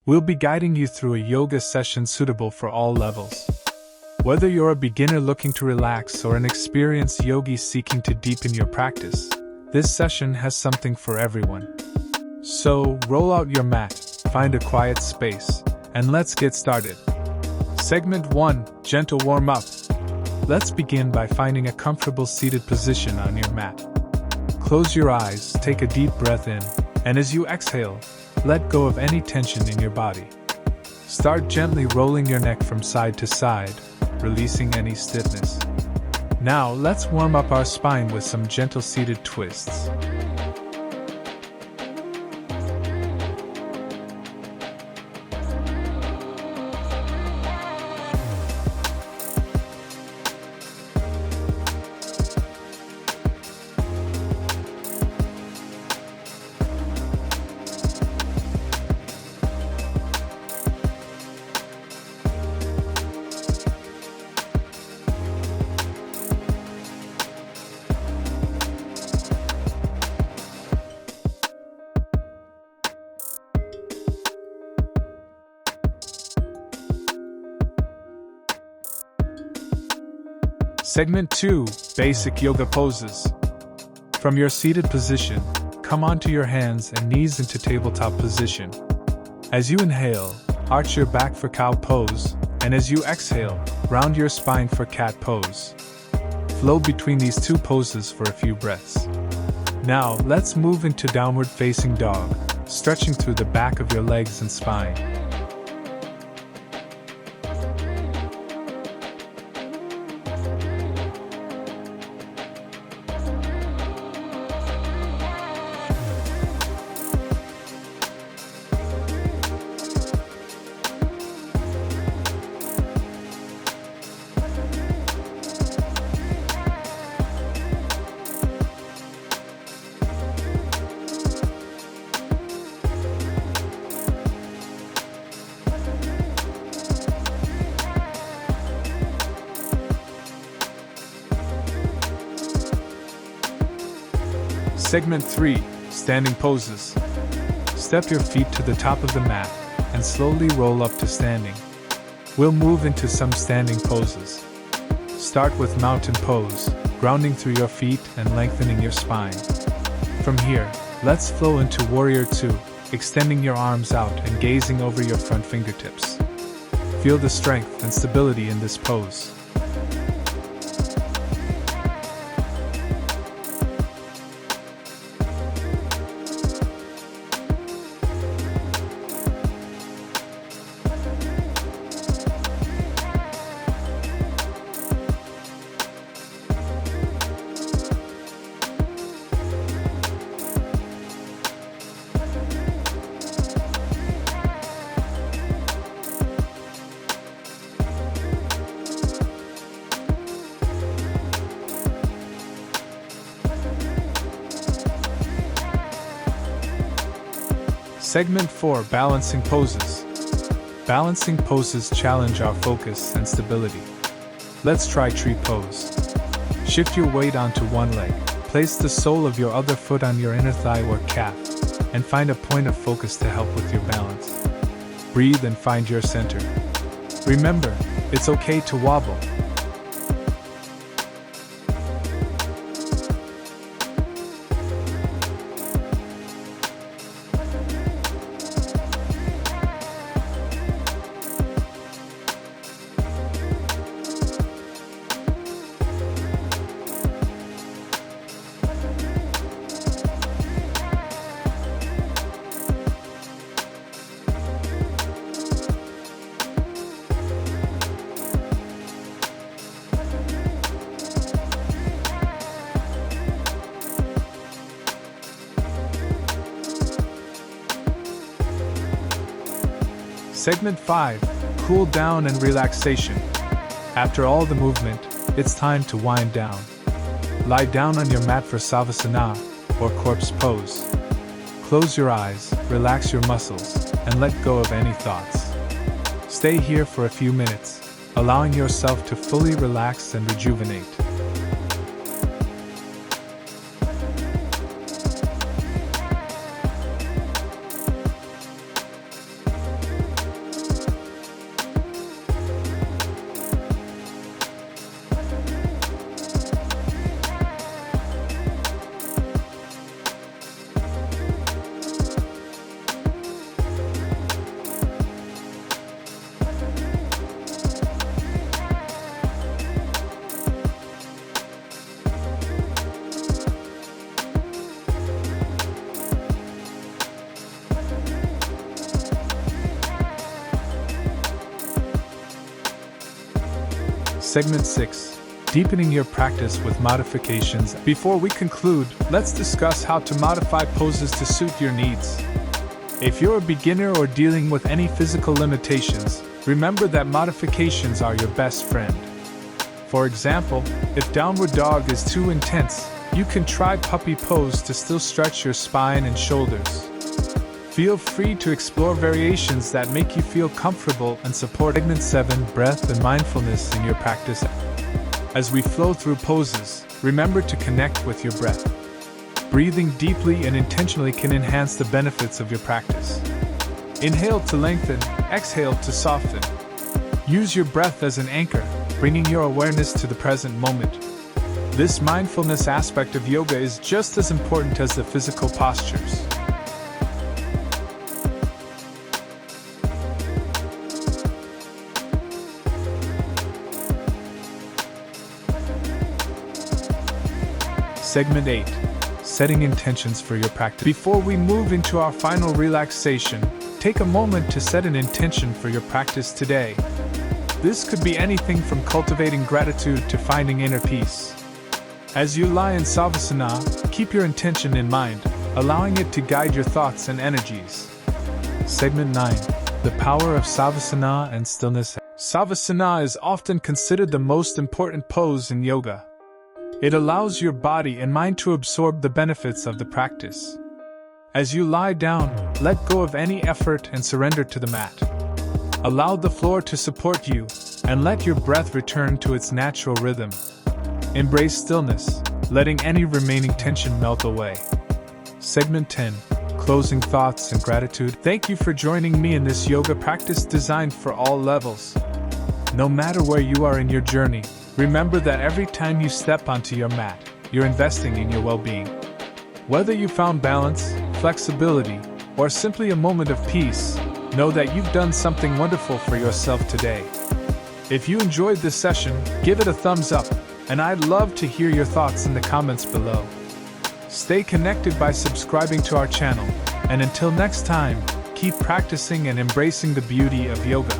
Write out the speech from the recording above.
We'll be guiding you through a yoga session suitable for all levels. Whether you're a beginner looking to relax or an experienced yogi seeking to deepen your practice, this session has something for everyone. So, roll out your mat, find a quiet space, and let's get started. Segment 1, Gentle Warm-Up. Let's begin by finding a comfortable seated position on your mat. Close your eyes, take a deep breath in, and as you exhale, let go of any tension in your body. Start gently rolling your neck from side to side, releasing any stiffness. Now, let's warm up our spine with some gentle seated twists. Segment 2, Basic Yoga Poses. From your seated position, come onto your hands and knees into tabletop position. As you inhale, arch your back for cow pose, and as you exhale, round your spine for cat pose. Flow between these two poses for a few breaths. Now, let's move into downward facing dog, stretching through the back of your legs and spine. Segment 3, Standing Poses. Step your feet to the top of the mat and slowly roll up to standing. We'll move into some standing poses. Start with mountain pose, grounding through your feet and lengthening your spine. From here, let's flow into Warrior 2, extending your arms out and gazing over your front fingertips. Feel the strength and stability in this pose. Segment 4, Balancing Poses. Balancing poses challenge our focus and stability. Let's try tree pose. Shift your weight onto one leg, place the sole of your other foot on your inner thigh or calf, and find a point of focus to help with your balance. Breathe and find your center. Remember, it's okay to wobble. Segment 5, Cool Down and Relaxation. After all the movement, it's time to wind down. Lie down on your mat for Savasana, or corpse pose. Close your eyes, relax your muscles, and let go of any thoughts. Stay here for a few minutes, allowing yourself to fully relax and rejuvenate. Segment 6. Deepening your practice with modifications. Before we conclude, let's discuss how to modify poses to suit your needs. If you're a beginner or dealing with any physical limitations, remember that modifications are your best friend. For example, if downward dog is too intense, you can try puppy pose to still stretch your spine and shoulders. Feel free to explore variations that make you feel comfortable and support. Segment 7. Breath and mindfulness in your practice. As we flow through poses, remember to connect with your breath. Breathing deeply and intentionally can enhance the benefits of your practice. Inhale to lengthen, exhale to soften. Use your breath as an anchor, bringing your awareness to the present moment. This mindfulness aspect of yoga is just as important as the physical postures. Segment 8. Setting intentions for your practice. Before we move into our final relaxation, take a moment to set an intention for your practice today. This could be anything from cultivating gratitude to finding inner peace. As you lie in Savasana, keep your intention in mind, allowing it to guide your thoughts and energies. Segment 9. The power of Savasana and stillness. Savasana is often considered the most important pose in yoga. It allows your body and mind to absorb the benefits of the practice. As you lie down, let go of any effort and surrender to the mat. Allow the floor to support you, and let your breath return to its natural rhythm. Embrace stillness, letting any remaining tension melt away. Segment 10. Closing thoughts and gratitude. Thank you for joining me in this yoga practice designed for all levels. No matter where you are in your journey, remember that every time you step onto your mat, you're investing in your well-being. Whether you found balance, flexibility, or simply a moment of peace, know that you've done something wonderful for yourself today. If you enjoyed this session, give it a thumbs up, and I'd love to hear your thoughts in the comments below. Stay connected by subscribing to our channel, and until next time, keep practicing and embracing the beauty of yoga.